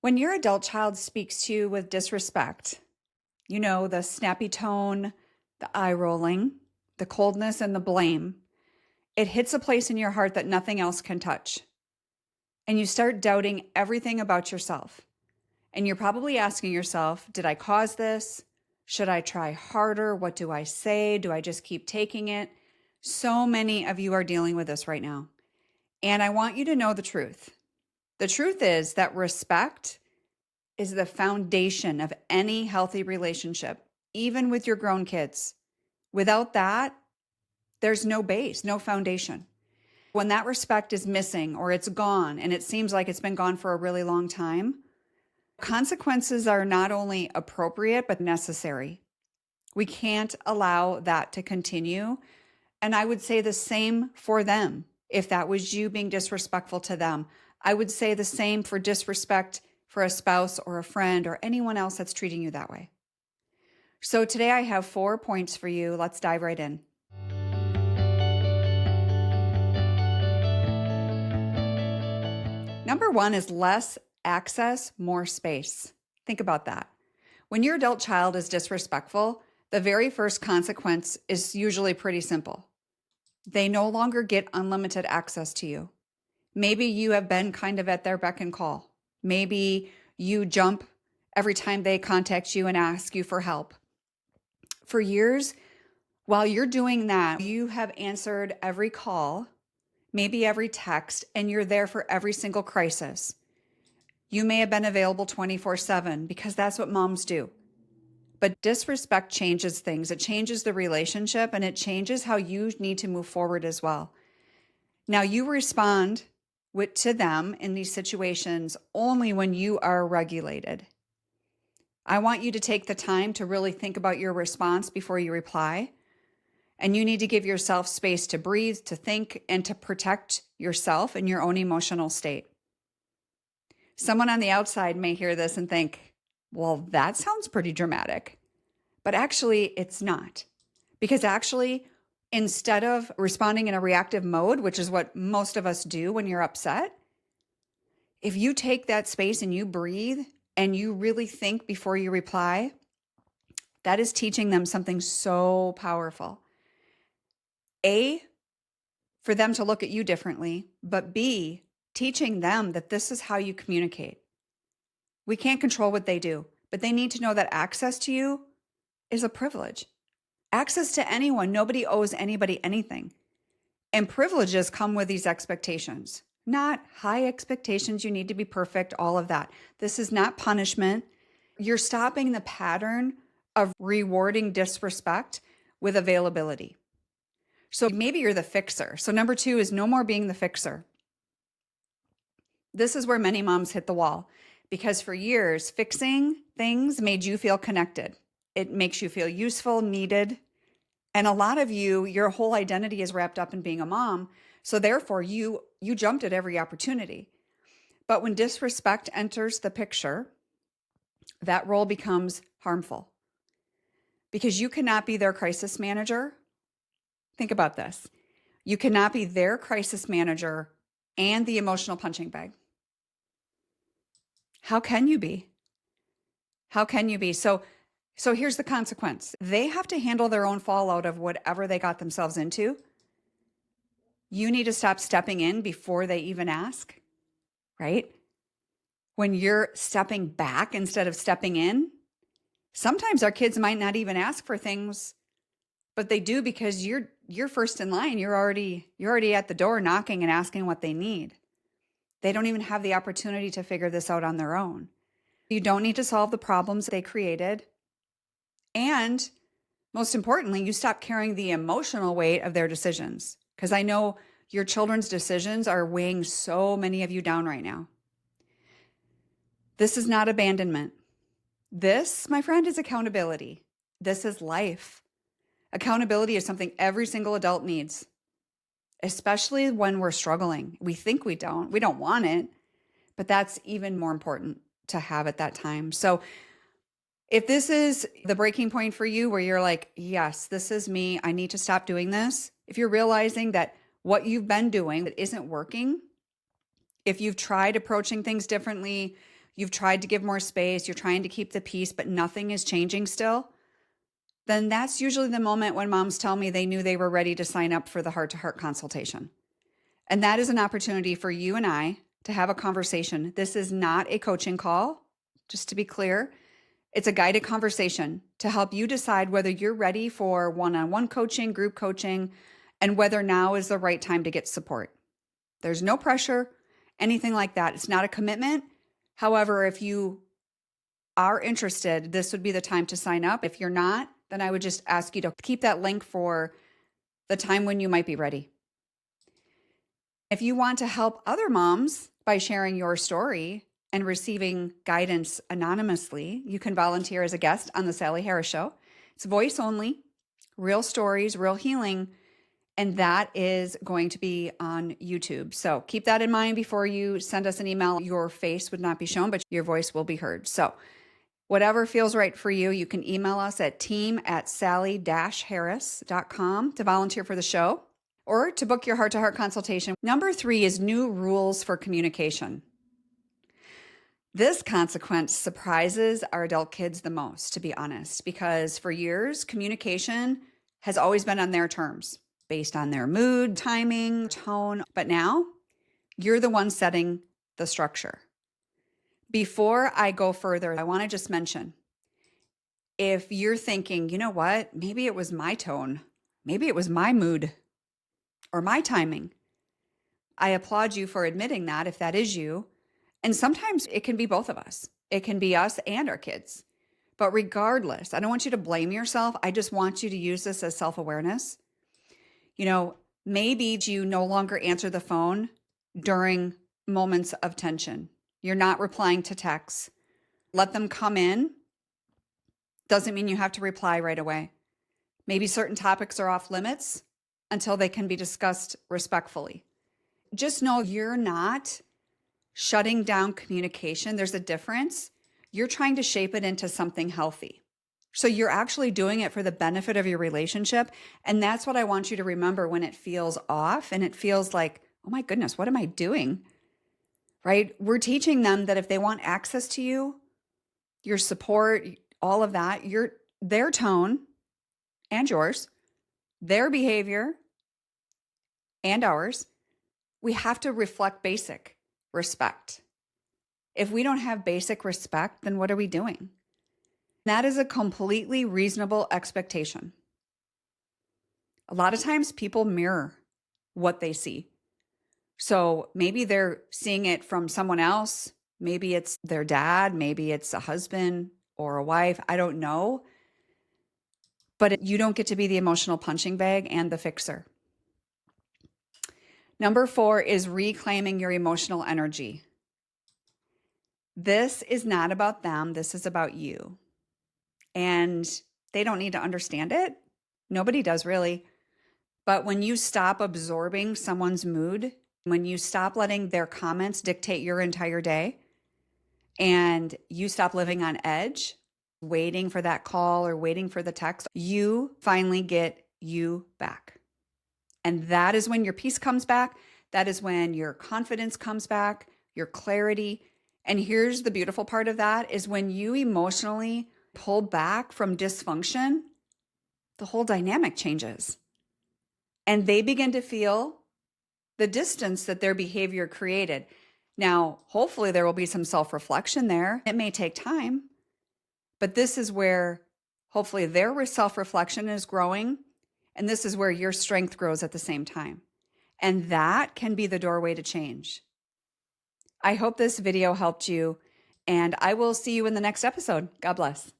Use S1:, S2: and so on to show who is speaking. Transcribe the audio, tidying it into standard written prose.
S1: When your adult child speaks to you with disrespect, the snappy tone, the eye rolling, the coldness, and the blame, it hits a place in your heart that nothing else can touch. And you start doubting everything about yourself. And you're probably asking yourself, did I cause this? Should I try harder? What do I say? Do I just keep taking it? So many of you are dealing with this right now. And I want you to know the truth. The truth is that respect is the foundation of any healthy relationship, even with your grown kids. Without that, there's no base, no foundation. When that respect is missing or it's gone and it seems like it's been gone for a really long time, consequences are not only appropriate, but necessary. We can't allow that to continue. And I would say the same for them. If that was you being disrespectful to them, I would say the same for disrespect for a spouse or a friend or anyone else that's treating you that way. So today I have 4 points for you. Let's dive right in. Number 1 is less access, more space. Think about that. When your adult child is disrespectful, the very first consequence is usually pretty simple. They no longer get unlimited access to you. Maybe you have been kind of at their beck and call. Maybe you jump every time they contact you and ask you for help. For years, while you're doing that, you have answered every call, maybe every text, and you're there for every single crisis. You may have been available 24/7 because that's what moms do. But disrespect changes things. It changes the relationship and it changes how you need to move forward as well. Now, you respond to them in these situations only when you are regulated. I want you to take the time to really think about your response before you reply. And you need to give yourself space to breathe, to think, and to protect yourself and your own emotional state. Someone on the outside may hear this and think, well, that sounds pretty dramatic. But actually, it's not. Because actually, instead of responding in a reactive mode, which is what most of us do when you're upset, if you take that space and you breathe and you really think before you reply, that is teaching them something so powerful. A, for them to look at you differently, but B, teaching them that this is how you communicate. We can't control what they do, but they need to know that access to you is a privilege. Access to anyone, nobody owes anybody anything. And privileges come with these expectations, not high expectations. You need to be perfect, all of that. This is not punishment. You're stopping the pattern of rewarding disrespect with availability. So maybe you're the fixer. So number 2 is no more being the fixer. This is where many moms hit the wall because for years, fixing things made you feel connected. It makes you feel useful, needed. And a lot of you, your whole identity is wrapped up in being a mom. So therefore, you jumped at every opportunity. But when disrespect enters the picture, that role becomes harmful because you cannot be their crisis manager. Think about this. You cannot be their crisis manager and the emotional punching bag. How can you be? How can you be? So here's the consequence. They have to handle their own fallout of whatever they got themselves into. You need to stop stepping in before they even ask, right? When you're stepping back instead of stepping in, sometimes our kids might not even ask for things, but they do because you're first in line. You're already at the door knocking and asking what they need. They don't even have the opportunity to figure this out on their own. You don't need to solve the problems they created. And most importantly, you stop carrying the emotional weight of their decisions. Because I know your children's decisions are weighing so many of you down right now. This is not abandonment. This, my friend, is accountability. This is life. Accountability is something every single adult needs, especially when we're struggling. We think we don't want it, but that's even more important to have at that time. So if this is the breaking point for you where you're like, yes, this is me, I need to stop doing this. If you're realizing that what you've been doing that isn't working, if you've tried approaching things differently, you've tried to give more space, you're trying to keep the peace, but nothing is changing still, then that's usually the moment when moms tell me they knew they were ready to sign up for the heart-to-heart consultation. And that is an opportunity for you and I to have a conversation. This is not a coaching call, just to be clear. It's a guided conversation to help you decide whether you're ready for one-on-one coaching, group coaching, and whether now is the right time to get support. There's no pressure, anything like that. It's not a commitment. However, if you are interested, this would be the time to sign up. If you're not, then I would just ask you to keep that link for the time when you might be ready. If you want to help other moms by sharing your story and receiving guidance anonymously, you can volunteer as a guest on The Sally Harris Show. It's voice only, real stories, real healing, and that is going to be on YouTube. So keep that in mind before you send us an email. Your face would not be shown, but your voice will be heard. So whatever feels right for you, you can email us at team@sally-harris.com to volunteer for the show or to book your heart-to-heart consultation. Number 3 is new rules for communication. This consequence surprises our adult kids the most, to be honest, because for years, communication has always been on their terms, based on their mood, timing, tone. But now, you're the one setting the structure. Before I go further, I want to just mention, if you're thinking, you know what, maybe it was my tone, maybe it was my mood, or my timing, I applaud you for admitting that if that is you. And sometimes it can be both of us. It can be us and our kids. But regardless, I don't want you to blame yourself. I just want you to use this as self-awareness. You know, maybe you no longer answer the phone during moments of tension. You're not replying to texts. Let them come in. Doesn't mean you have to reply right away. Maybe certain topics are off limits until they can be discussed respectfully. Just know you're not shutting down communication. There's a difference. You're trying to shape it into something healthy. So you're actually doing it for the benefit of your relationship. And that's what I want you to remember when it feels off and it feels like, oh my goodness, what am I doing? Right? We're teaching them that if they want access to you, your support, all of that, their tone and yours, their behavior and ours, we have to reflect basic respect. If we don't have basic respect, then what are we doing? That is a completely reasonable expectation. A lot of times people mirror what they see. So maybe they're seeing it from someone else. Maybe it's their dad. Maybe it's a husband or a wife. I don't know. But you don't get to be the emotional punching bag and the fixer. Number 4 is reclaiming your emotional energy. This is not about them. This is about you. And they don't need to understand it. Nobody does really. But when you stop absorbing someone's mood, when you stop letting their comments dictate your entire day, and you stop living on edge, waiting for that call or waiting for the text, you finally get you back. And that is when your peace comes back. That is when your confidence comes back, your clarity. And here's the beautiful part of that is when you emotionally pull back from dysfunction, the whole dynamic changes. And they begin to feel the distance that their behavior created. Now, hopefully there will be some self-reflection there. It may take time, but this is where hopefully their self-reflection is growing. And this is where your strength grows at the same time. And that can be the doorway to change. I hope this video helped you, and I will see you in the next episode. God bless.